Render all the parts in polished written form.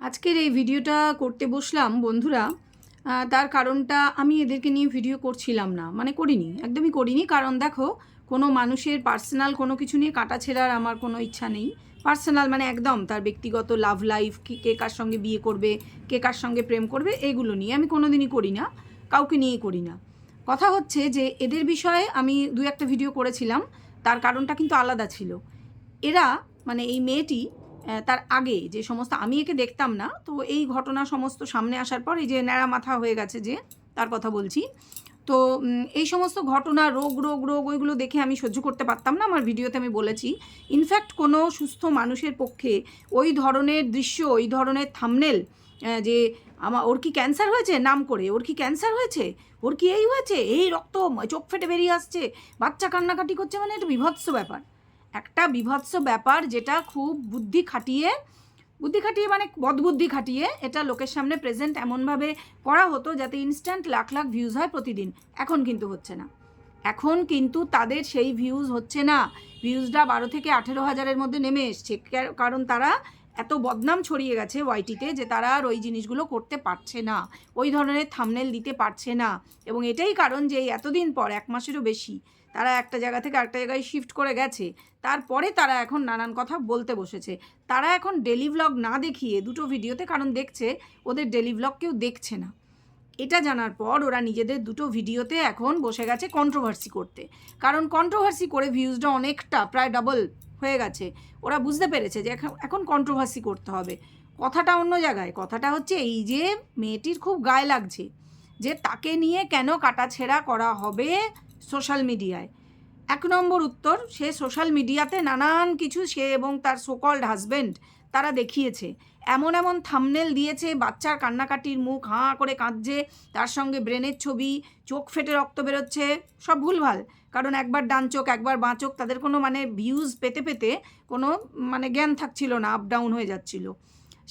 আজকের এই ভিডিওটা করতে বসলাম বন্ধুরা। তার কারণটা আমি এদেরকে নিয়ে ভিডিও করছিলাম না, মানে করিনি, একদমই করিনি। কারণ দেখো, কোনো মানুষের পার্সোনাল কোনো কিছু নিয়ে কাটাছেড়ার আমার কোনো ইচ্ছা নেই। পার্সোনাল মানে একদম তার ব্যক্তিগত লাভ লাইফ, কে কার সঙ্গে বিয়ে করবে, কে কার সঙ্গে প্রেম করবে, এগুলো নিয়ে আমি কোনো দিনই করি না, কাউকে নিয়েই করি না। কথা হচ্ছে যে এদের বিষয়ে আমি দু একটা ভিডিও করেছিলাম, তার কারণটা কিন্তু আলাদা ছিল। এরা মানে এই মেয়েটি তার আগে যে সমস্ত, আমি একে দেখতাম না, তো এই ঘটনা সমস্ত সামনে আসার পর এই যে ন্যাড়া মাথা হয়ে গেছে যে, তার কথা বলছি। তো এই সমস্ত ঘটনা, রোগ রোগ রোগ ওইগুলো দেখে আমি সহ্য করতে পারতাম না, আমার ভিডিওতে আমি বলেছি। ইনফ্যাক্ট কোনো সুস্থ মানুষের পক্ষে ওই ধরনের দৃশ্য, ওই ধরনের থাম্বনেল, যে ওর কি ক্যান্সার হয়েছে নাম করে, ওর কি ক্যান্সার হয়েছে, ওর কি এই হয়েছে, এই রক্ত চোখ ফেটে বেরিয়ে আসছে, বাচ্চা কান্নাকাটি করছে, মানে এটা বিভৎস ব্যাপার, একটা বিভৎস ব্যাপার, যেটা খুব বুদ্ধি খাটিয়ে মানে বদবুদ্ধি খাটিয়ে এটা লোকের সামনে প্রেজেন্ট এমনভাবে করা হতো যাতে ইনস্ট্যান্ট লাখ লাখ ভিউজ হয় প্রতিদিন। এখন কিন্তু হচ্ছে না, এখন কিন্তু তাদের সেই ভিউজ হচ্ছে না, ভিউজটা 12 থেকে 18 হাজারের মধ্যে নেমে এসছে। কারণ তারা এত বদনাম ছড়িয়ে গেছে ওয়াইটিতে যে তারা আর ওই জিনিসগুলো করতে পারছে না, ওই ধরনের থাম্বনেল দিতে পারছে না। এবং এটাই কারণ যে এতদিন পর, 1 মাসেরও বেশি, তারা একটা জায়গা থেকে আরেকটা জায়গায় শিফট করে গেছে, তারপরে তারা এখন নানান কথা বলতে বসেছে। তারা এখন ডেলি ভ্লগ না দেখিয়ে দুটো ভিডিওতে, কারণ দেখছে ওদের ডেলি ভ্লগ কেউ দেখছে না, এটা জানার পর ওরা নিজেদের দুটো ভিডিওতে এখন বসে গেছে কন্ট্রোভার্সি করতে। কারণ কন্ট্রোভার্সি করে ভিউজটা অনেকটা প্রায় ডাবল হয়ে গেছে। ওরা বুঝতে পেরেছে যে এখন কন্ট্রোভার্সি করতে হবে। কথাটা অন্য জায়গায়, কথাটা হচ্ছে এই যে মেয়েটির খুব গায়ে লাগছে যে তাকে নিয়ে কেন কাটাছেঁড়া করা হবে সোশ্যাল মিডিয়ায়। 1 নম্বর উত্তর, সে সোশ্যাল মিডিয়াতে নানান কিছু সে এবং তার সোকল্ড হাজব্যান্ড তারা দেখিয়েছে, এমন এমন থাম্বনেল দিয়েছে, বাচ্চার কান্নাকাটির মুখ হাঁ করে কাঁদছে, তার সঙ্গে ব্রেনের ছবি, চোখ ফেটে রক্ত বেরোচ্ছে, সব ভুলভাল। কারণ একবার ডান চোখ একবার বাঁ চোখ, তাদের কোনো মানে ভিউজ পেতে পেতে কোনো মানে জ্ঞান থাকছিল না, আপ ডাউন হয়ে যাচ্ছিল।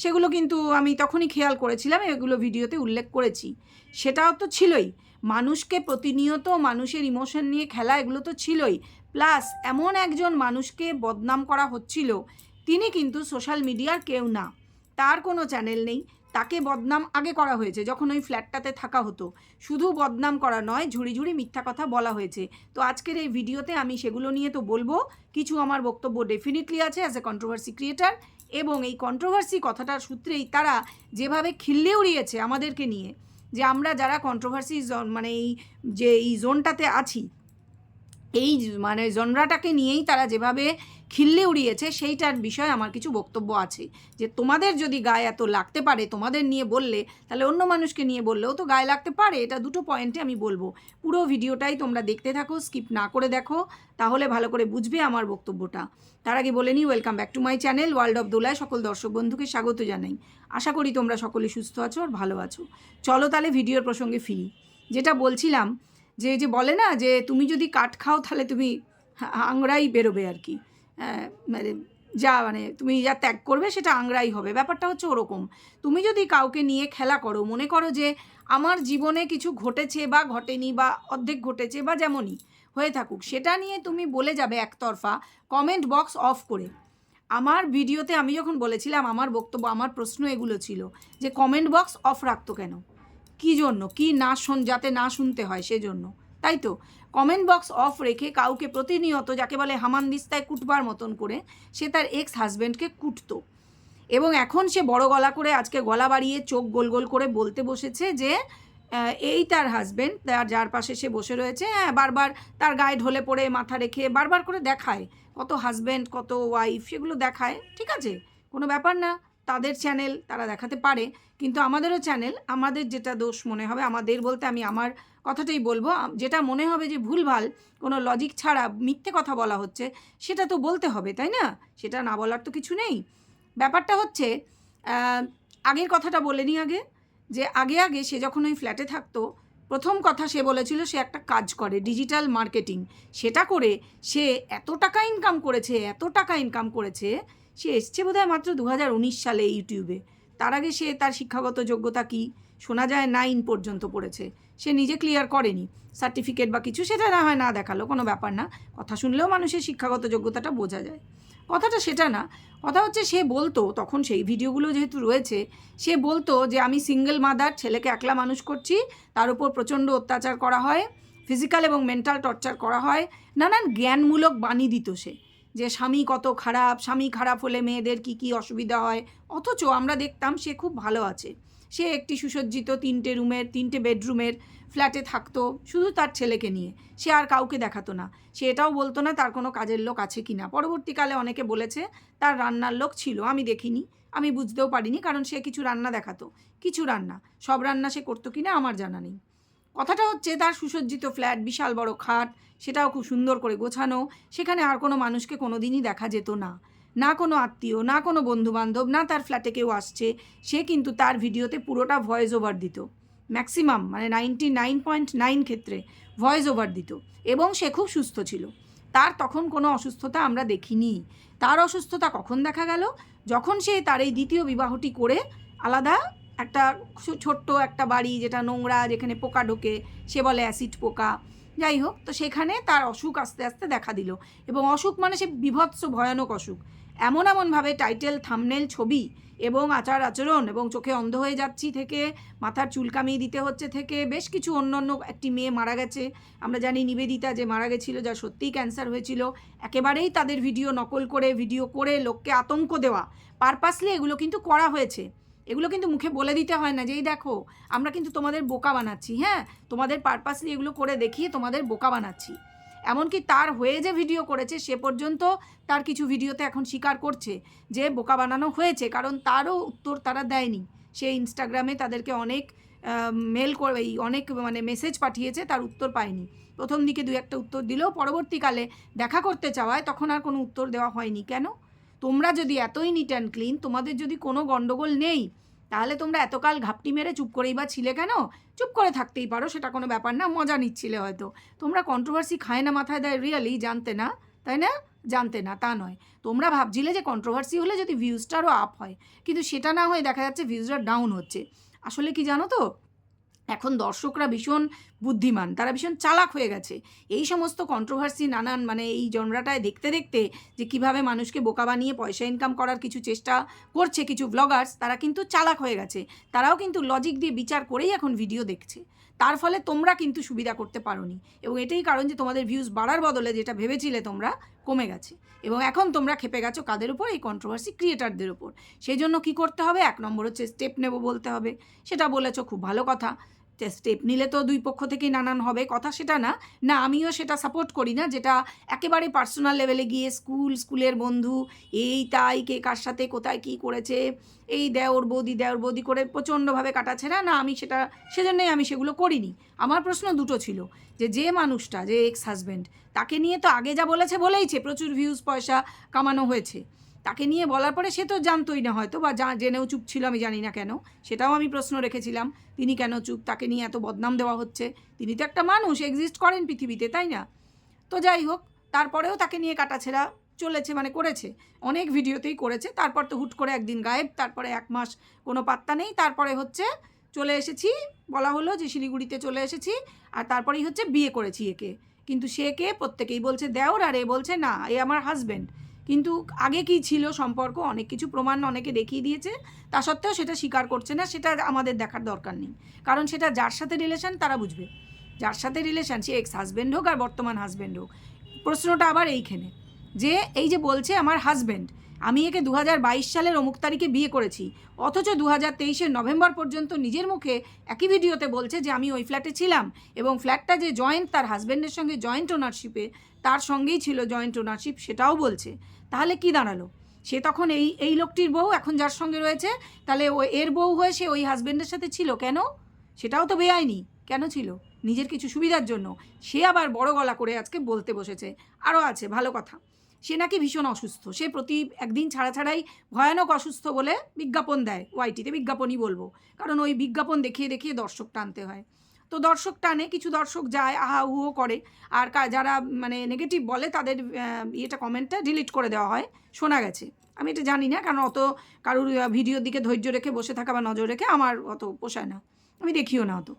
সেগুলো কিন্তু আমি তখনই খেয়াল করেছিলাম, এগুলো ভিডিওতে উল্লেখ করেছি। সেটাও তো ছিলই, মানুষকে প্রতিনিয়ত মানুষের ইমোশন নিয়ে খেলা, এগুলো তো ছিলই। প্লাস এমন একজন মানুষকে বদনাম করা হচ্ছিল, তিনি কিন্তু সোশ্যাল মিডিয়ার কেউ না, তার কোনো চ্যানেল নেই, তাকে বদনাম আগে করা হয়েছে যখন ওই ফ্ল্যাটটাতে থাকা হতো। শুধু বদনাম করা নয়, ঝুড়ি ঝুড়ি মিথ্যা কথা বলা হয়েছে। তো আজকের এই ভিডিওতে আমি সেগুলো নিয়ে তো বলবো, কিছু আমার বক্তব্য ডেফিনেটলি আছে অ্যাজ এ কন্ট্রোভার্সি ক্রিয়েটার। এবং এই কন্ট্রোভার্সি কথাটার সূত্রেই তারা যেভাবে খিল্লি উড়িয়েছে আমাদেরকে নিয়ে, যে আমরা যারা কন্ট্রোভার্সি মানে এই জোনটাতে আছি, এই মানে জনরাটাকে নিয়েই তারা যেভাবে খিল্লি উড়িয়েছে, সেইটার বিষয়ে আমার কিছু বক্তব্য আছে। যে তোমাদের যদি গায়ে এত লাগতে পারে, তোমাদের নিয়ে বললে, তাহলে অন্য মানুষকে নিয়ে বললেও তো গায়ে লাগতে পারে। এটা দুটো পয়েন্টে আমি বলবো। পুরো ভিডিওটাই তোমরা দেখতে থাকো, স্কিপ না করে দেখো, তাহলে ভালো করে বুঝবে আমার বক্তব্যটা। তার আগে বলে নিই, welcome back to my channel world of দোলায় সকল দর্শক বন্ধুকে স্বাগত জানাই। আশা করি তোমরা সকলে সুস্থ আছো আর ভালো আছো। চলো তাহলে ভিডিওর প্রসঙ্গে ফিরি। যেটা বলছিলাম, যে বলে না যে তুমি যদি কাঠ খাও তাহলে তুমি আংড়াই বেরোবে আর কি, মানে মানে তুমি যা ত্যাগ করবে সেটা আংড়াই হবে। ব্যাপারটা হচ্ছে ওরকম। তুমি যদি কাউকে নিয়ে খেলা করো, মনে করো যে আমার জীবনে কিছু ঘটেছে বা ঘটেনি বা অর্ধেক ঘটেছে বা যেমনই হয়ে থাকুক, সেটা নিয়ে তুমি বলে যাবে একতরফা, কমেন্ট বক্স অফ করে। আমার ভিডিওতে আমি যখন বলেছিলাম, আমার বক্তব্য, আমার প্রশ্ন এগুলো ছিল যে কমেন্ট বক্স অফ রাখতো কেন, কী জন্য, কি না যাতে না শুনতে হয় সেজন্য, তাই তো। কমেন্ট বক্স অফ রেখে কাউকে প্রতিনিয়ত, যাকে বলে হামানদিস্তায় কুটবার মতন করে, সে তার এক্স হাজব্যান্ডকে কুটতো। এবং এখন সে বড় গলা করে, আজকে গলা বাড়িয়ে চোখ গোল গোল করে বলতে বসেছে যে এই তার হাজব্যান্ড, যার পাশে সে বসে রয়েছে, বারবার তার গায়ে ঢলে পড়ে মাথা রেখে বারবার করে দেখায় কত হাজব্যান্ড কত ওয়াইফ, সেগুলো দেখায়, ঠিক আছে, কোনো ব্যাপার না, তাদের চ্যানেল, তারা দেখাতে পারে। কিন্তু আমাদেরও চ্যানেল, আমাদের যেটা দোষ মনে হবে, আমাদের বলতে আমি আমার কথাটাই বলবো, যেটা মনে হবে যে ভুলভাল, কোনো লজিক ছাড়া মিথ্যে কথা বলা হচ্ছে, সেটা তো বলতে হবে, তাই না? সেটা না বলার তো কিছু নেই। ব্যাপারটা হচ্ছে, আগের কথাটা বলে নিই আগে, যে আগে সে যখন ওই ফ্ল্যাটে থাকতো, প্রথম কথা সে বলেছিল সে একটা কাজ করে ডিজিটাল মার্কেটিং, সেটা করে সে এত টাকা ইনকাম করেছে। সে এসছে বোধহয় মাত্র 2019 সালে ইউটিউবে। তার আগে সে তার শিক্ষাগত যোগ্যতা কি, শোনা যায় 9 পর্যন্ত পড়েছে, সে নিজে ক্লিয়ার করেনি, সার্টিফিকেট বা কিছু সেটা না হয় না দেখালো, কোনো ব্যাপার না, কথা শুনলেও মানুষের শিক্ষাগত যোগ্যতাটা বোঝা যায়। কথাটা সেটা না, কথা হচ্ছে সে বলতো তখন, সেই ভিডিওগুলো যেহেতু রয়েছে, সে বলতো যে আমি সিঙ্গেল মাদার, ছেলেকে একলা মানুষ করছি, তার উপর প্রচণ্ড অত্যাচার করা হয়, ফিজিক্যাল এবং মেন্টাল টর্চার করা হয়, নানান জ্ঞানমূলক বাণী দিত সে, যে স্বামী কত খারাপ, স্বামী খারাপ হলে মেয়েদের কি কি অসুবিধা হয়। অথচ আমরা দেখতাম সে খুব ভালো আছে, সে একটি সুসজ্জিত 3টে রুমের 3টে বেডরুমের ফ্ল্যাটে থাকতো শুধু তার ছেলেকে নিয়ে, সে আর কাউকে দেখাতো না। সে এটাও বলতো না তার কোনো কাজের লোক আছে কি না। পরবর্তীকালে অনেকে বলেছে তার রান্নার লোক ছিল, আমি দেখিনি, আমি বুঝতেও পারিনি, কারণ সে কিছু রান্না দেখাতো, কিছু রান্না, সব রান্না সে করতো কি না আমার জানা নেই। কথাটা হচ্ছে তার সুসজ্জিত ফ্ল্যাট, বিশাল বড় খাট, সেটাও খুব সুন্দর করে গোছানো, সেখানে আর কোনো মানুষকে কোনো দিনই দেখা যেত না, না কোনো আত্মীয়, না কোনো বন্ধুবান্ধব, না তার ফ্ল্যাটে কেউ আসছে। সে কিন্তু তার ভিডিওতে পুরোটা ভয়েস ওভার দিত, ম্যাক্সিমাম মানে 99.9 ক্ষেত্রে ভয়েস ওভার দিত, এবং সে খুব সুস্থ ছিল। তার তখন কোনো অসুস্থতা আমরা দেখিনি। তার অসুস্থতা কখন দেখা গেল? যখন সে তার এই দ্বিতীয় বিবাহটি করে আলাদা একটা ছোট্ট একটা বাড়ি, যেটা নোংরা, যেখানে পোকা ঢোকে, সে বলে অ্যাসিড পোকা, যাই হোক, তো সেখানে তার অসুখ আস্তে আস্তে দেখা দিল। এবং অসুখ মানে সে বিভৎস ভয়ানক অসুখ, এমনভাবে টাইটেল, থাম্বনেল, ছবি এবং আচার আচরণ, এবং চোখে অন্ধ হয়ে যাচ্ছি থেকে, মাথার চুল কামিয়ে দিতে হচ্ছে থেকে, বেশ কিছু অন্য একটি মেয়ে মারা গেছে, আমরা জানি নিবেদিতা যে মারা গেছিলো, যার সত্যিই ক্যান্সার হয়েছিল, একেবারেই তাদের ভিডিও নকল করে, ভিডিও করে লোককে আতঙ্ক দেওয়া, পারপাসলি এগুলো কিন্তু করা হয়েছে। এগুলো কিন্তু মুখে বলে দিতে হয় না যে এই দেখো আমরা কিন্তু তোমাদের বোকা বানাচ্ছি, হ্যাঁ, তোমাদের পারপাসলি এগুলো করে দেখিয়ে তোমাদের বোকা বানাচ্ছি। এমনকি তার হয়ে যে ভিডিও করেছে সে পর্যন্ত তার কিছু ভিডিওতে এখন স্বীকার করছে যে বোকা বানানো হয়েছে, কারণ তারও উত্তর তারা দেয়নি। সে ইনস্টাগ্রামে তাদেরকে অনেক মেল করে, অনেক মানে মেসেজ পাঠিয়েছে, তার উত্তর পায়নি। প্রথম দিকে 2-1টা উত্তর দিলেও পরবর্তীকালে দেখা করতে চাওয়ায় তখন আর কোনো উত্তর দেওয়া হয়নি। কেন? তোমরা যদি এতই নিট অ্যান্ড ক্লিন, তোমাদের যদি কোনো গণ্ডগোল নেই, তাহলে তোমরা এতকাল ঘাপটি মেরে চুপ করেই বা ছিলে কেন? চুপ করে থাকতেই পারো, সেটা কোনো ব্যাপার না, মজা নিচ্ছিলে হয়তো। তোমরা কন্ট্রোভার্সি খায় না মাথায় দেয়, রিয়েলি জানতে না, তাই না? জানতে না তা নয়, তোমরা ভাবছিলে যে কন্ট্রোভার্সি হলে যদি ভিউজটারও আপ হয়, কিন্তু সেটা না হয়ে দেখা যাচ্ছে ভিউজটা ডাউন হচ্ছে। আসলে কি জানো তো, এখন দর্শকরা ভীষণ বুদ্ধিমান, তারা ভীষণ চালাক হয়ে গেছে। এই সমস্ত কন্ট্রোভার্সি নানান মানে এই জনরাটায় দেখতে দেখতে যে কিভাবে মানুষকে বোকা বানিয়ে পয়সা ইনকাম করার কিছু চেষ্টা করছে কিছু ব্লগার্স, তারা কিন্তু চালাক হয়ে গেছে। তারাও কিন্তু লজিক দিয়ে বিচার করেই এখন ভিডিও দেখছে। তার ফলে তোমরা কিন্তু সুবিধা করতে পারোনি, এবং এটাই কারণ যে তোমাদের ভিউজ বাড়ার বদলে যেটা ভেবেছিলে তোমরা কমে গেছে। এবং এখন তোমরা খেপে গেছো কাদের উপর? এই কন্ট্রোভার্সি ক্রিয়েটারদের উপর। সেই জন্য কী করতে হবে? 1 নম্বর হচ্ছে স্টেপ নেব বলতে হবে। সেটা বলেছো, খুব ভালো কথা। স্টেপ নিলে তো দুই পক্ষ থেকেই নানান হবে, কথা সেটা না, না আমিও সেটা সাপোর্ট করি না, যেটা একেবারে পার্সোনাল লেভেলে গিয়ে স্কুলের বন্ধু, এই তাই কে কার সাথে কোথায় কী করেছে, এই দেওর বৌদি করে প্রচণ্ডভাবে কাটাছেড়া, না আমি সেজন্যই আমি সেগুলো করিনি। আমার প্রশ্ন দুটো ছিল, যে মানুষটা, যে এক্স হাজব্যান্ড, তাকে নিয়ে তো আগে যা বলেইছে, প্রচুর ভিউজ পয়সা কামানো হয়েছে, তাকে নিয়ে বলার পরে সে তো জানতোই না হয়তো, বা জেনেও চুপ ছিল, আমি জানি না কেন, সেটাও আমি প্রশ্ন রেখেছিলাম, তিনি কেন চুপ? তাকে নিয়ে এত বদনাম দেওয়া হচ্ছে, তিনি তো একটা মানুষ, এক্সিস্ট করেন পৃথিবীতে, তাই না? তো যাই হোক, তারপরেও তাকে নিয়ে কাটাছেড়া চলেছে, মানে করেছে, অনেক ভিডিওতেই করেছে। তারপর তো হুট করে একদিন গায়েব, তারপরে 1 মাস কোনো পাত্তা নেই, তারপরে হচ্ছে চলে এসেছি, বলা হলো যে শিলিগুড়িতে চলে এসেছি, আর তারপরেই হচ্ছে বিয়ে করেছি একে। কিন্তু সে কে? প্রত্যেকেই বলছে দেওর, আর এ বলছে না এ আমার হাজব্যান্ড। কিন্তু আগে কি ছিল সম্পর্ক, অনেক কিছু প্রমাণ অনেকে দেখিয়ে দিয়েছে, তা সত্ত্বেও সেটা স্বীকার করছে না। সেটা আমাদের দেখার দরকার নেই, কারণ সেটা যার সাথে রিলেশন তারা বুঝবে, যার সাথে রিলেশন, সে এক্স হাজব্যান্ড হোক আর বর্তমান হাজব্যান্ড হোক। প্রশ্নটা আবার এইখানে, যে এই যে বলছে আমার হাজব্যান্ড, আমি একে 2022 সালের অমুক তারিখে বিয়ে করেছি, অথচ 2023 নভেম্বর পর্যন্ত নিজের মুখে একই ভিডিওতে বলছে যে আমি ওই ফ্ল্যাটে ছিলাম, এবং ফ্ল্যাটটা যে জয়েন্ট, তার হাজব্যান্ডের সঙ্গে জয়েন্ট ওনারশিপে, তার সঙ্গেই ছিল জয়েন্ট ওনারশিপ, সেটাও বলছে। তাহলে কি দাঁড়ালো? সে তখন এই লোকটির বউ, এখন যার সঙ্গে রয়েছে, তাহলে এর বউ হয়ে সে ওই হাজব্যান্ডের সাথে ছিল কেন? সেটাও তো বেআইনি। কেন ছিল? নিজের কিছু সুবিধার জন্য। সে আবার বড় গলা করে আজকে বলতে বসেছে। আরও আছে ভালো কথা, সে নাকি ভীষণ অসুস্থ, সে প্রতি একদিন ছাড়াই ভয়ানক অসুস্থ বলে বিজ্ঞাপন দেয়, ওয়াইটিতে বিজ্ঞাপনই বলবো, কারণ ওই বিজ্ঞাপন দেখিয়ে দর্শক টানতে হয়। তো দর্শক টানে, কিছু দর্শক যায়, আহা হুও করে, আর যারা মানে নেগেটিভ বলে তাদের কমেন্টটা ডিলিট করে দেওয়া হয়, শোনা গেছে। আমি এটা জানি না, কারণ অত কারুর ভিডিওর দিকে ধৈর্য রেখে বসে থাকা বা নজর রেখে আমার অত পোষায় না, আমি দেখিও না অত।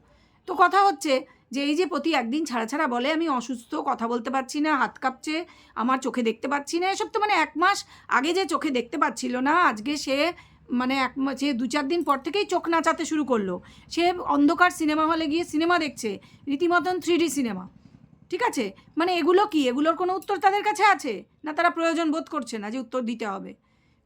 তো কথা হচ্ছে যে এই যে প্রতি একদিন ছাড়া ছাড়া বলে আমি অসুস্থ, কথা বলতে পারছি না, হাত কাঁপছে, আমার চোখে দেখতে পাচ্ছি না, এসব তো মানে 1 মাস আগে যে চোখে দেখতে পাচ্ছিল না, আজকে সে মানে সে 2-4 দিন পর থেকেই চোখ নাচাতে শুরু করলো। সে অন্ধকার সিনেমা হলে গিয়ে সিনেমা দেখছে, রীতিমতন 3D সিনেমা। ঠিক আছে, মানে এগুলো কি, এগুলোর কোনো উত্তর তাদের কাছে আছে? না তারা প্রয়োজন বোধ করছে না যে উত্তর দিতে হবে?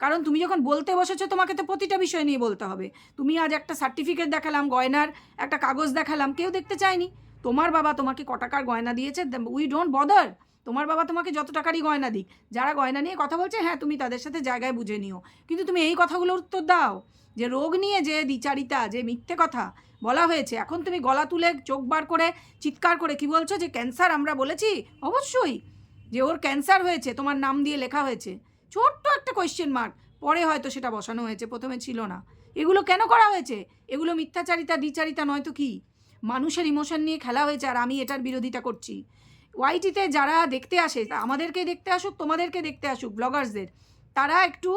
কারণ তুমি যখন বলতে বসেছো তোমাকে তো প্রতিটা বিষয় নিয়ে বলতে হবে। তুমি আজ একটা সার্টিফিকেট দেখালাম, গয়নার একটা কাগজ দেখালাম, কেউ দেখতে চায়নি। তোমার বাবা তোমাকে ক টাকার গয়না দিয়েছে, উই ডোন্ট বদার। তোমার বাবা তোমাকে যত টাকারই গয়না দিক, যারা গয়না নিয়ে কথা বলছে হ্যাঁ তুমি তাদের সাথে জায়গায় বুঝে নিও, কিন্তু তুমি এই কথাগুলোর উত্তর দাও যে রোগ নিয়ে যে দ্বিচারিতা, যে মিথ্যে কথা বলা হয়েছে, এখন তুমি গলা তুলে চোখ বার করে চিৎকার করে কি বলছো যে ক্যান্সার আমরা বলেছি? অবশ্যই যে ওর ক্যান্সার হয়েছে, তোমার নাম দিয়ে লেখা হয়েছে, ছোট্ট একটা কোয়েশ্চেন মার্ক, পরে হয়তো সেটা বসানো হয়েছে, প্রথমে ছিল না। এগুলো কেন করা হয়েছে? এগুলো মিথ্যাচারিতা দ্বিচারিতা নয় তো কি? মানুষের ইমোশন নিয়ে খেলা হয়েছে, আর আমি এটার বিরোধিতা করছি। ওয়াইটিতে যারা দেখতে আসে, আমাদেরকে দেখতে আসুক, তোমাদেরকে দেখতে আসুক, ব্লগার্সদের, তারা একটু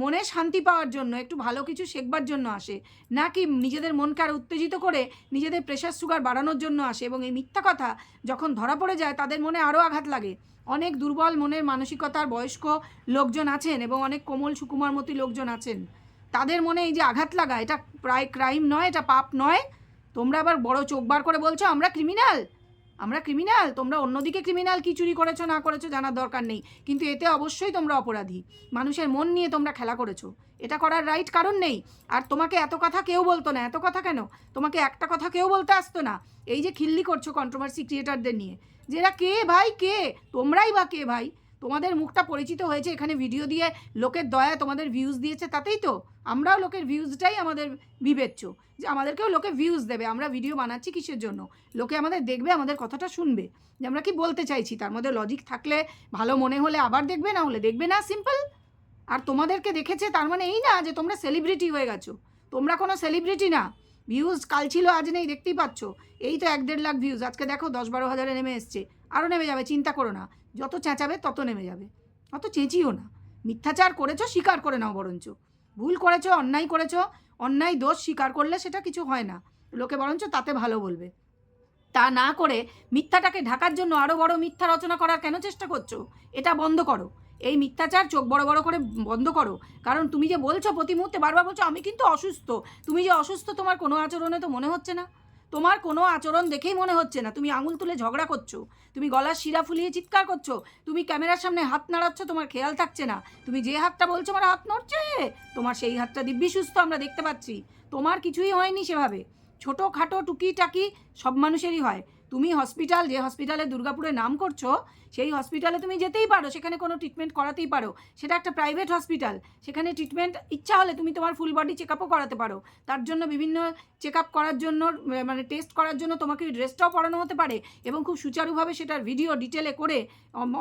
মনে শান্তি পাওয়ার জন্য, একটু ভালো কিছু শেখবার জন্য আসে, নাকি নিজেদের মনকে আর উত্তেজিত করে নিজেদের প্রেশার সুগার বাড়ানোর জন্য আসে। এবং এই মিথ্যা কথা যখন ধরা পড়ে যায় তাদের মনে আরও আঘাত লাগে। অনেক দুর্বল মনের মানসিকতার বয়স্ক লোকজন আছেন এবং অনেক কোমল সুকুমারমতি লোকজন আছেন, তাদের মনে এই যে আঘাত লাগা, এটা প্রায় ক্রাইম নয়, এটা পাপ নয়। তোমরা আবার বড় চোখ বার করে বলছো আমরা ক্রিমিনাল, আমরা ক্রিমিনাল। তোমরা অন্যদিকে ক্রিমিনাল, কি চুরি করেছো না করেছো জানার দরকার নেই, কিন্তু এতে অবশ্যই তোমরা অপরাধী। মানুষের মন নিয়ে তোমরা খেলা করেছো, এটা করার রাইট কারণ নেই। আর তোমাকে এত কথা কেউ বলতো না, এত কথা কেন, তোমাকে একটা কথা কেউ বলতে আসতো না। এই যে খিল্লি করছো কন্ট্রোভার্সি ক্রিয়েটারদের নিয়ে, যে এরা কে ভাই, কে তোমরাই বা কে ভাই? তোমাদের মুখটা পরিচিত হয়েছে এখানে ভিডিও দিয়ে, লোকের দয়া তোমাদের ভিউজ দিয়েছে, তাতেই তো আমরাও লোকের ভিউজটাই আমাদের বিবেচ্য, যে আমাদেরকেও লোকে ভিউজ দেবে। আমরা ভিডিও বানাচ্ছি কিসের জন্য? লোকে আমাদের দেখবে, আমাদের কথাটা শুনবে, যে আমরা কি বলতে চাইছি, তার মধ্যে লজিক থাকলে, ভালো মনে হলে আবার দেখবে, না হলে দেখবে না, সিম্পল। আর তোমাদেরকে দেখেছে তার মানে এই না যে তোমরা সেলিব্রিটি হয়ে গেছো। তোমরা কোনো সেলিব্রিটি না। ভিউজ কাল ছিল আজ নেই, দেখতেই পাচ্ছ। এই তো 1-1.5 লাখ ভিউজ, আজকে দেখো 10-12 হাজারে নেমে এসছে, আরও নেমে যাবে, চিন্তা করো না। যত চেঁচাবে তত নেমে যাবে, অত চেঁচিও না। মিথ্যাচার করেছো স্বীকার করে নাও, বরঞ্চ ভুল করেছো, অন্যায় করেছো, অন্যায় দোষ স্বীকার করলে সেটা কিছু হয় না, লোকে বরঞ্চ তাতে ভালো বলবে। তা না করে মিথ্যাটাকে ঢাকার জন্য আরও বড় মিথ্যা রচনা করার কেন চেষ্টা করছো? এটা বন্ধ করো, এই মিথ্যাচার চোখ বড় বড় করে বন্ধ করো। কারণ তুমি যে বলছো প্রতি মুহূর্তে বারবার বলছো আমি কিন্তু অসুস্থ, তুমি যে অসুস্থ তোমার কোনো আচরণে তো মনে হচ্ছে না, তোমার কোনো আচরণ দেখেই মনে হচ্ছে না। তুমি আঙুল তুলে ঝগড়া করছো, তুমি গলার শিরা ফুলিয়ে চিৎকার করছো, তুমি ক্যামেরার সামনে হাত নাড়াচ্ছ, তোমার খেয়াল থাকছে না। তুমি যে হাতটা বলছো আমার হাত নড়ছে, তোমার সেই হাতটা দিব্যি সুস্থ, আমরা দেখতে পাচ্ছি। তোমার কিছুই হয়নি সেভাবে, ছোটোখাটো টুকিটাকি সব মানুষেরই হয়। তুমি হসপিটাল, যে হসপিটালে দুর্গাপুরে নাম করছো, সেই হসপিটালে তুমি যেতেই পারো, সেখানে কোনো ট্রিটমেন্ট করাতেই পারো, সেটা একটা প্রাইভেট হসপিটাল। সেখানে ট্রিটমেন্ট ইচ্ছা হলে তুমি তোমার ফুল বডি চেক আপও করাতে পারো। তার জন্য বিভিন্ন চেক আপ করার জন্য, মানে টেস্ট করার জন্য তোমাকে ড্রেসটাও পরানো হতে পারে, এবং খুব সুচারুভাবে সেটার ভিডিও ডিটেলে করে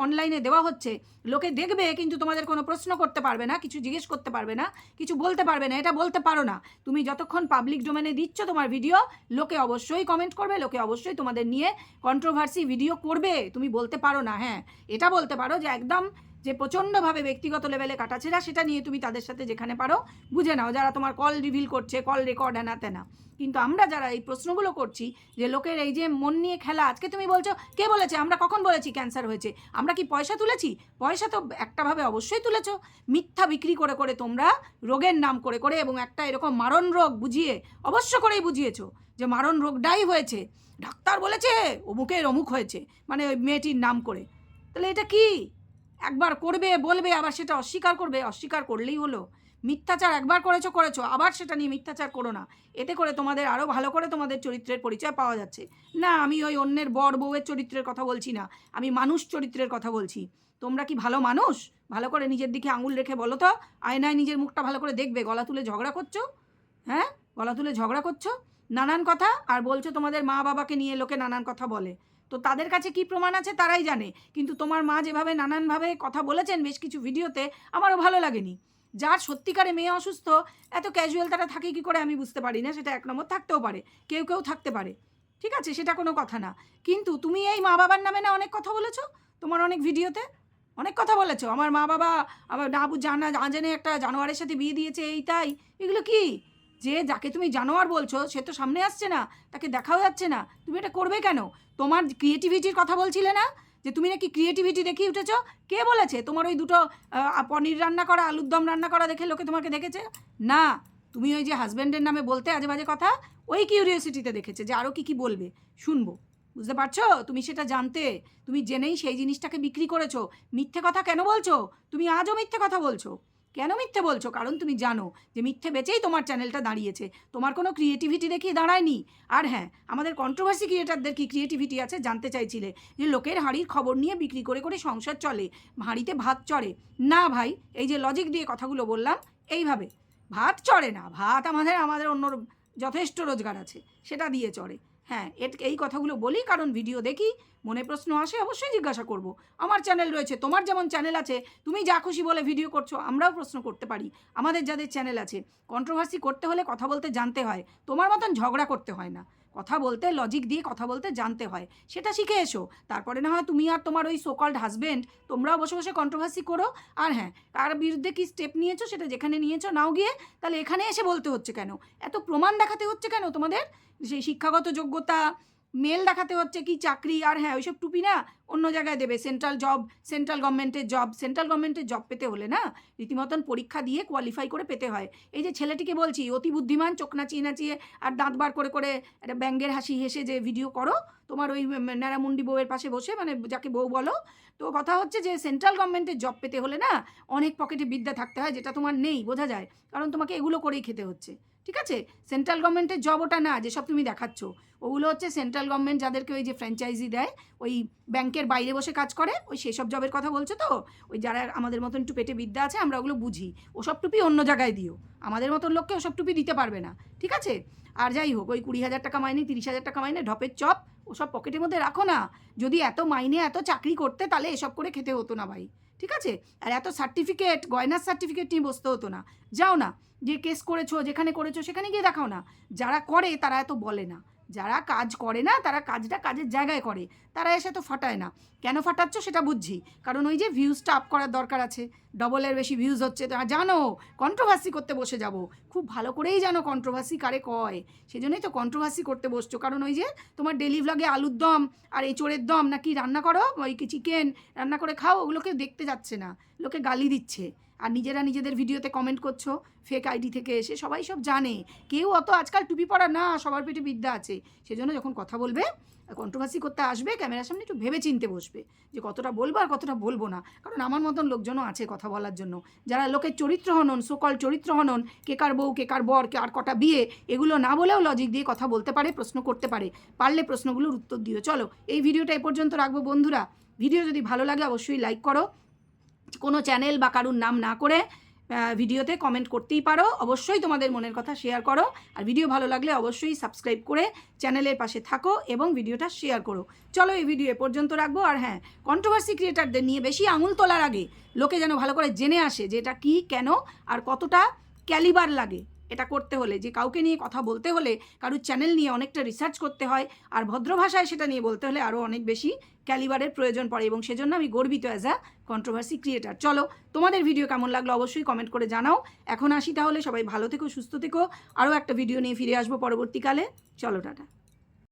অনলাইনে দেওয়া হচ্ছে। লোকে দেখবে, কিন্তু তোমাদের কোনো প্রশ্ন করতে পারবে না, কিছু জিজ্ঞেস করতে পারবে না, কিছু বলতে পারবে না, এটা বলতে পারো না। তুমি যতক্ষণ পাবলিক ডোমেনে দিচ্ছ তোমার ভিডিও, লোকে অবশ্যই কমেন্ট করবে, লোকে অবশ্যই তোমাদের নিয়ে কন্ট্রোভার্সি ভিডিও করবে। তুমি বলতে পারো না, হ্যাঁ এটা বলতে পারো যে একদম যে প্রচণ্ডভাবে ব্যক্তিগত লেভেলে কাটাছেড়া, সেটা নিয়ে তুমি তাদের সাথে যেখানে পারো বুঝে নাও, যারা তোমার কল রিভিল করছে, কল রেকর্ড আনা তেনা। কিন্তু আমরা যারা এই প্রশ্নগুলো করছি, যে লোকের এই যে মন নিয়ে খেলা, আজকে তুমি বলছো কে বলেছে, আমরা কখন বলেছি ক্যান্সার হয়েছে? আমরা কি পয়সা তুলেছি? পয়সা তো একটাভাবে অবশ্যই তুলেছো, মিথ্যা বিক্রি করে করে তোমরা, রোগের নাম করে করে, এবং একটা এরকম মারণ রোগ বুঝিয়ে, অবশ্য করেই বুঝিয়েছো যে মারণ রোগটাই হয়েছে, ডাক্তার বলেছে অমুকের অমুক হয়েছে, মানে ওই মেয়েটির নাম করে। তাহলে এটা কি? একবার করবে বলবে, আবার সেটা অস্বীকার করবে, অস্বীকার করলেই হলো। মিথ্যাচার একবার করেছো, আবার সেটা নিয়ে মিথ্যাচার করো না। এতে করে তোমাদের আরও ভালো করে তোমাদের চরিত্রের পরিচয় পাওয়া যাচ্ছে না। আমি ওই অন্যের বর বউয়ের চরিত্রের কথা বলছি না, আমি মানুষ চরিত্রের কথা বলছি। তোমরা কি ভালো মানুষ? ভালো করে নিজের দিকে আঙুল রেখে বলো তো, আয়নায় নিজের মুখটা ভালো করে দেখবে। গলা তুলে ঝগড়া করছো, হ্যাঁ গলা তুলে ঝগড়া করছো, নানান কথা, আর বলছো তোমাদের মা বাবাকে নিয়ে লোকে নানান কথা বলে। তো তাদের কাছে কি প্রমাণ আছে তারাই জানে, কিন্তু তোমার মা যেভাবে নানানভাবে কথা বলেছেন বেশ কিছু ভিডিওতে, আমারও ভালো লাগেনি। যার সত্যিকারে মেয়ে অসুস্থ, এত ক্যাজুয়াল তারা থাকে কি করে আমি বুঝতে পারি না। সেটা 1 নম্বর, থাকতেও পারে, কেউ কেউ থাকতে পারে, ঠিক আছে, সেটা কোনো কথা না। কিন্তু তুমি এই মা বাবার নামে না অনেক কথা বলেছো, তোমার অনেক ভিডিওতে অনেক কথা বলেছো, আমার মা বাবা আবার না জানা না জেনে একটা জানোয়ারের সাথে বিয়ে দিয়েছে, এই তাই। এগুলো কি? যে যাকে তুমি জানোয়ার বলছো সে তো সামনে আসছে না, তাকে দেখাও যাচ্ছে না, তুমি এটা করবে কেন? তোমার ক্রিয়েটিভিটির কথা বলছিলে না, যে তুমি নাকি ক্রিয়েটিভিটি দেখিয়ে উঠেছো? কে বলেছে? তোমার ওই দুটো পনির রান্না করা, আলুর দম রান্না করা দেখে লোকে তোমাকে দেখেছে? না, তুমি ওই যে হাজব্যান্ডের নামে বলতে আজে বাজে কথা, ওই কিউরিওসিটিতে দেখেছে যে আরও কী বলবে, শুনবো। বুঝতে পারছো? তুমি সেটা জানতে, তুমি জেনেই সেই জিনিসটাকে বিক্রি করেছো। মিথ্যে কথা কেন বলছো? তুমি আজও মিথ্যে কথা বলছো। কেন মিথ্যে বলছো? কারণ তুমি জানো যে মিথ্যে বেচেই তোমার চ্যানেলটা দাঁড়িয়েছে, তোমার কোনো ক্রিয়েটিভিটি দেখিয়ে দাঁড়ায়নি। আর হ্যাঁ, আমাদের কন্ট্রোভার্সি ক্রিয়েটারদের কি ক্রিয়েটিভিটি আছে জানতে চাইছিলে, যে লোকের হাঁড়ির খবর নিয়ে বিক্রি করে করে সংসার চলে, হাঁড়িতে ভাত চড়ে না ভাই। এই যে লজিক দিয়ে কথাগুলো বললাম, এইভাবে ভাত চড়ে না, ভাত আমাদের অন্য যথেষ্ট রোজগার আছে, সেটা দিয়ে চড়ে। হ্যাঁ, এই কথাগুলো বলি কারণ ভিডিও দেখি, মনে প্রশ্ন আসে, অবশ্যই জিজ্ঞাসা করব। আমার চ্যানেল রয়েছে, তোমার যেমন চ্যানেল আছে, তুমি যা খুশি বলে ভিডিও করছো, আমরাও প্রশ্ন করতে পারি। আমাদের যাদের চ্যানেল আছে, কন্ট্রোভার্সি করতে হলে কথা বলতে জানতে হয়, তোমার মতন ঝগড়া করতে হয় না। কথা বলতে, লজিক দিয়ে কথা বলতে জানতে হয়, সেটা শিখে এসো। তারপরে না হয় তুমি আর তোমার ওই সোকল্ড হাজব্যান্ড তোমরাও বসে বসে কন্ট্রোভার্সি করো। আর হ্যাঁ, কার বিরুদ্ধে কি স্টেপ নিয়েছো সেটা যেখানে নিয়েছো নাও গিয়ে, তাহলে এখানে এসে বলতে হচ্ছে কেন? এত প্রমাণ দেখাতে হচ্ছে কেন তোমাদের? সেই শিক্ষাগত যোগ্যতা, মেল দেখাতে হচ্ছে কি চাকরি? আর হ্যাঁ, ওইসব টুপি না অন্য জায়গায় দেবে। সেন্ট্রাল গভর্নমেন্টের জব পেতে হলে না রীতিমতন পরীক্ষা দিয়ে কোয়ালিফাই করে পেতে হয়। এই যে ছেলেটিকে বলছি, অতি বুদ্ধিমান, চোখ নাচিয়ে নাচিয়ে আর দাঁত বার করে করে একটা ব্যাঙ্গের হাসি হেসে যে ভিডিও করো তোমার ওই ন্যাড়ামুন্ডি বউয়ের পাশে বসে, মানে যাকে বউ বলো, তো কথা হচ্ছে যে সেন্ট্রাল গভর্নমেন্টের জব পেতে হলে না অনেক পকেটে বিদ্যা থাকতে হয়, যেটা তোমার নেই, বোঝা যায়, কারণ তোমাকে এগুলো করেই খেতে হচ্ছে। ঠিক আছে? সেন্ট্রাল গভর্নমেন্টের জব ওটা না যেসব তুমি দেখাচ্ছ, ওগুলো হচ্ছে সেন্ট্রাল গভর্নমেন্ট যাদেরকে ওই যে ফ্র্যাঞ্চাইজি দেয়, ওই ব্যাংকের বাইরে বসে কাজ করে, ওই সেসব জবের কথা বলছো তো? ওই যারা আমাদের মতন একটু পেটে বিদ্যা আছে, আমরা ওগুলো বুঝি, ওসব টুপি অন্য জায়গায় দিও, আমাদের মতন লোককে ওসব টুপি দিতে পারবে না। ঠিক আছে? আর যাই হোক, ওই 20,000 টাকা মাইনে, 30,000 টাকা মাইনে, ঢপের চপ, ওসব পকেটের মধ্যে রাখো না। যদি এত মাইনে, এত চাকরি করতে, তাহলে এসব করে খেতে হতো না ভাই। ঠিক আছে? আর এত সার্টিফিকেট, গয়নার সার্টিফিকেট নিয়ে বসতে হতো না। যাও না, যে কেস করেছো, যেখানে করেছো সেখানে গিয়ে দেখাও না। যারা করে তারা এত বলে না, যারা কাজ করে না তারা কাজটা কাজের জায়গায় করে, তারা এসে তো ফাটায় না। কেন ফাটাচ্ছ সেটা বুঝছি, কারণ ওই যে ভিউজটা আপ করার দরকার আছে, ডবলের বেশি ভিউজ হচ্ছে, তা জানো কন্ট্রোভার্সি করতে বসে যাব, খুব ভালো করেই জানো কন্ট্রোভার্সি কারে কয়, সেজন্যই তো কন্ট্রোভার্সি করতে বসছো। কারণ ওই যে তোমার ডেলি ভ্লগে আলুর দম আর এই চোরের দম নাকি রান্না করো, ওই কি চিকেন রান্না করে খাও, ওগুলোকে দেখতে যাচ্ছে না, লোকে গালি দিচ্ছে, আর নিজেরা নিজেদের ভিডিওতে কমেন্ট করছো ফেক আইডি থেকে এসে। সবাই সব জানে, কেউ অত আজকাল টুপি পরা না, সবার পেটে বিদ্যা আছে। সেজন্য যখন কথা বলবে, কন্ট্রোভার্সি করতে আসবে, ক্যামেরার সামনে একটু ভেবে চিনতে বসবে যে কতটা বলবো আর কতটা বলবো না। কারণ আমার মতন লোকজনও আছে কথা বলার জন্য, যারা লোকের চরিত্র হনন, সকল চরিত্র হনন, কে কার বউ, কে কার বর, কে আর কটা বিয়ে, এগুলো না বলেও লজিক দিয়ে কথা বলতে পারে, প্রশ্ন করতে পারে, পারলে প্রশ্নগুলোর উত্তর দিও। চলো, এই ভিডিওটা এ পর্যন্ত রাখবো বন্ধুরা। ভিডিও যদি ভালো লাগে অবশ্যই লাইক করো, কোনো চ্যানেল বা কারুর নাম না করে ভিডিওতে কমেন্ট করতেই পারো, অবশ্যই তোমাদের মনের কথা শেয়ার করো। আর ভিডিও ভালো লাগলে অবশ্যই সাবস্ক্রাইব করে চ্যানেলের পাশে থাকো এবং ভিডিওটা শেয়ার করো। চলো, এই ভিডিও এ পর্যন্ত রাখবো। আর হ্যাঁ, কন্ট্রোভার্সি ক্রিয়েটারদের নিয়ে বেশি আঙুল তোলার আগে লোকে যেন ভালো করে জেনে আসে যে এটা কী, কেন, আর কতটা ক্যালিবার লাগে এটা করতে হলে। যে কাউকে নিয়ে কথা বলতে হলে, কারুর চ্যানেল নিয়ে অনেকটা রিসার্চ করতে হয়, আর ভদ্র ভাষায় সেটা নিয়ে বলতে হলে আরও অনেক বেশি ক্যালিবারের প্রয়োজন পড়ে, এবং সেজন্য আমি গর্বিত অ্যাজ আ কন্ট্রোভার্সি ক্রিয়েটার। চলো, তোমাদের ভিডিও কেমন লাগলো অবশ্যই কমেন্ট করে জানাও। এখন আসি তাহলে, সবাই ভালো থেকো, সুস্থ থেকো, আরও একটা ভিডিও নিয়ে ফিরে আসবো পরবর্তীকালে। চলো, টাটা।